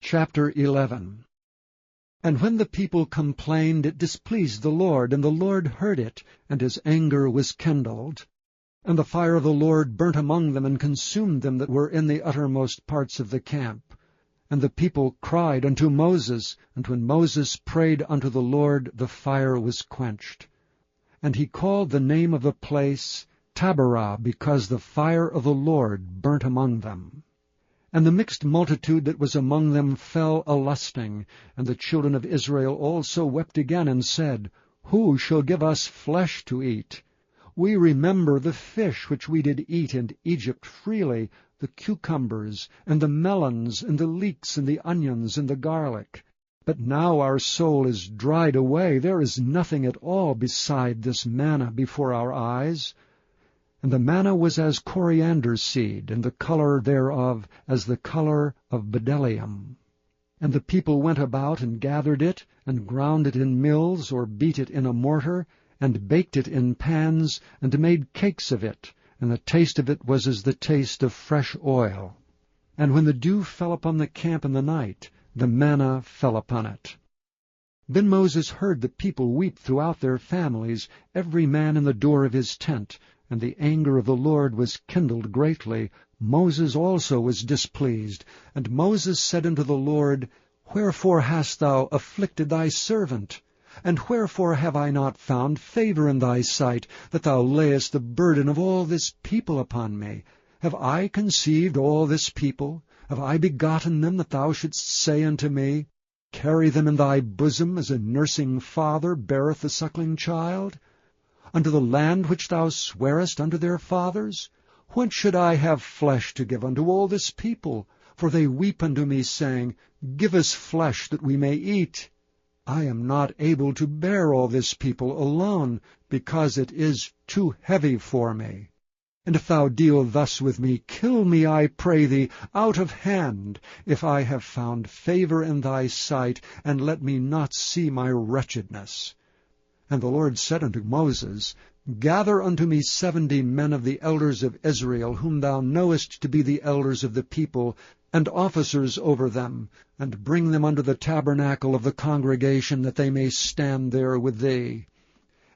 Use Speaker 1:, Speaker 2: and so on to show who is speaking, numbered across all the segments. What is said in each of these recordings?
Speaker 1: Chapter 11. And when the people complained, it displeased the Lord, and the Lord heard it, and his anger was kindled. And the fire of the Lord burnt among them, and consumed them that were in the uttermost parts of the camp. And the people cried unto Moses, and when Moses prayed unto the Lord, the fire was quenched. And he called the name of the place Taberah, because the fire of the Lord burnt among them. And the mixed multitude that was among them fell a-lusting, and the children of Israel also wept again, and said, Who shall give us flesh to eat? We remember the fish which we did eat in Egypt freely, the cucumbers, and the melons, and the leeks, and the onions, and the garlic. But now our soul is dried away, there is nothing at all beside this manna before our eyes. And the manna was as coriander seed, and the color thereof as the color of bdellium. And the people went about and gathered it, and ground it in mills, or beat it in a mortar, and baked it in pans, and made cakes of it, and the taste of it was as the taste of fresh oil. And when the dew fell upon the camp in the night, the manna fell upon it. Then Moses heard the people weep throughout their families, every man in the door of his tent, and the anger of the Lord was kindled greatly. Moses also was displeased. And Moses said unto the Lord, Wherefore hast thou afflicted thy servant? And wherefore have I not found favor in thy sight, that thou layest the burden of all this people upon me? Have I conceived all this people? Have I begotten them, that thou shouldst say unto me, Carry them in thy bosom, as a nursing father beareth the suckling child? Unto the land which thou swarest unto their fathers? Whence should I have flesh to give unto all this people? For they weep unto me, saying, Give us flesh, that we may eat. I am not able to bear all this people alone, because it is too heavy for me. And if thou deal thus with me, kill me, I pray thee, out of hand, if I have found favor in thy sight, and let me not see my wretchedness. And the Lord said unto Moses, Gather unto me 70 men of the elders of Israel, whom thou knowest to be the elders of the people, and officers over them, and bring them unto the tabernacle of the congregation, that they may stand there with thee.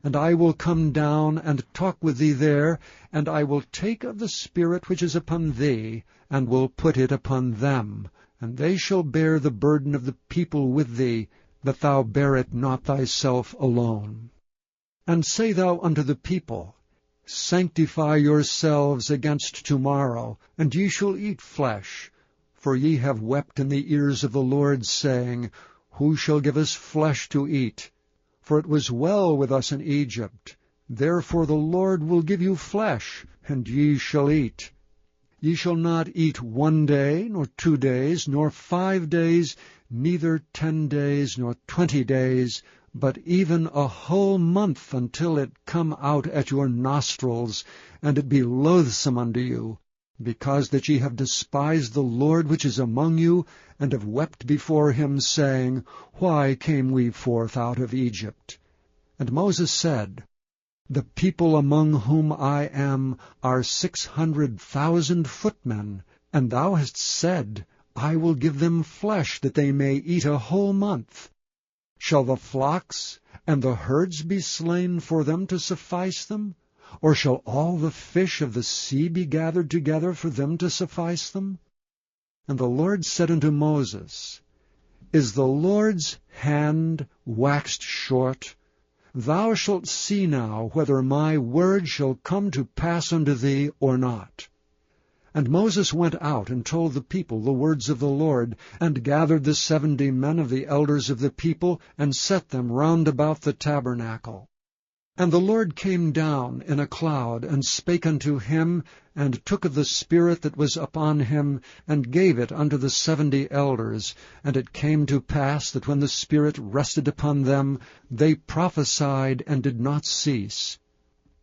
Speaker 1: And I will come down and talk with thee there, and I will take of the Spirit which is upon thee, and will put it upon them, and they shall bear the burden of the people with thee, that thou bear it not thyself alone. And say thou unto the people, Sanctify yourselves against tomorrow, and ye shall eat flesh. For ye have wept in the ears of the Lord, saying, Who shall give us flesh to eat? For it was well with us in Egypt. Therefore the Lord will give you flesh, and ye shall eat. Ye shall not eat 1 day, nor 2 days, nor 5 days, neither 10 days, nor 20 days, but even a whole month, until it come out at your nostrils, and it be loathsome unto you, because that ye have despised the Lord which is among you, and have wept before him, saying, Why came we forth out of Egypt? And Moses said, The people among whom I am are 600,000 footmen, and thou hast said, I will give them flesh, that they may eat a whole month. Shall the flocks and the herds be slain for them to suffice them? Or shall all the fish of the sea be gathered together for them to suffice them? And the Lord said unto Moses, Is the Lord's hand waxed short? Thou shalt see now whether my word shall come to pass unto thee or not. And Moses went out and told the people the words of the Lord, and gathered the 70 men of the elders of the people, and set them round about the tabernacle. And the Lord came down in a cloud, and spake unto him, and took of the Spirit that was upon him, and gave it unto the 70 elders. And it came to pass that when the Spirit rested upon them, they prophesied and did not cease.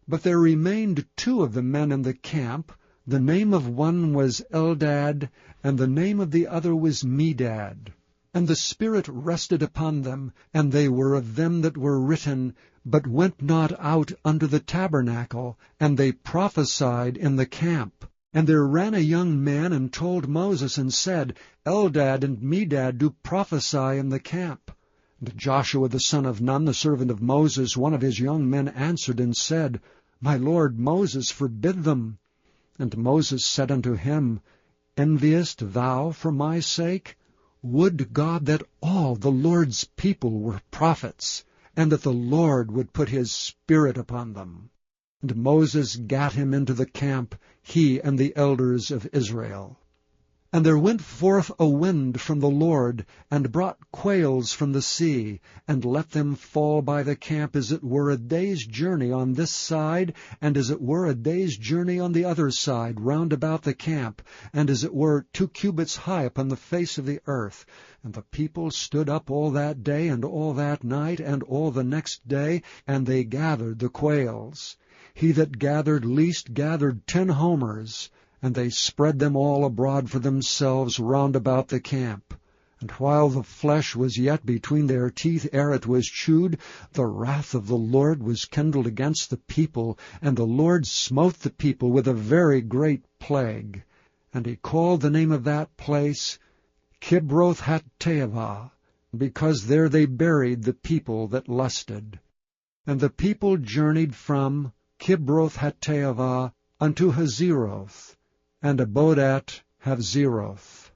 Speaker 1: But there remained 2 of the men in the camp. The name of one was Eldad, and the name of the other was Medad. And the Spirit rested upon them, and they were of them that were written, but went not out unto the tabernacle, and they prophesied in the camp. And there ran a young man and told Moses, and said, Eldad and Medad do prophesy in the camp. And Joshua the son of Nun, the servant of Moses, one of his young men, answered and said, My lord Moses, forbid them. And Moses said unto him, Enviest thou for my sake? Would God that all the Lord's people were prophets, and that the Lord would put his Spirit upon them. And Moses gat him into the camp, he and the elders of Israel. And there went forth a wind from the Lord, and brought quails from the sea, and let them fall by the camp as it were a day's journey on this side, and as it were a day's journey on the other side, round about the camp, and as it were 2 cubits high upon the face of the earth. And the people stood up all that day, and all that night, and all the next day, and they gathered the quails. He that gathered least gathered 10 homers, and they spread them all abroad for themselves round about the camp. And while the flesh was yet between their teeth ere it was chewed, the wrath of the Lord was kindled against the people, and the Lord smote the people with a very great plague. And he called the name of that place Kibroth-Hattaavah, because there they buried the people that lusted. And the people journeyed from Kibroth-Hattaavah unto Hazeroth, and abode at Hazeroth.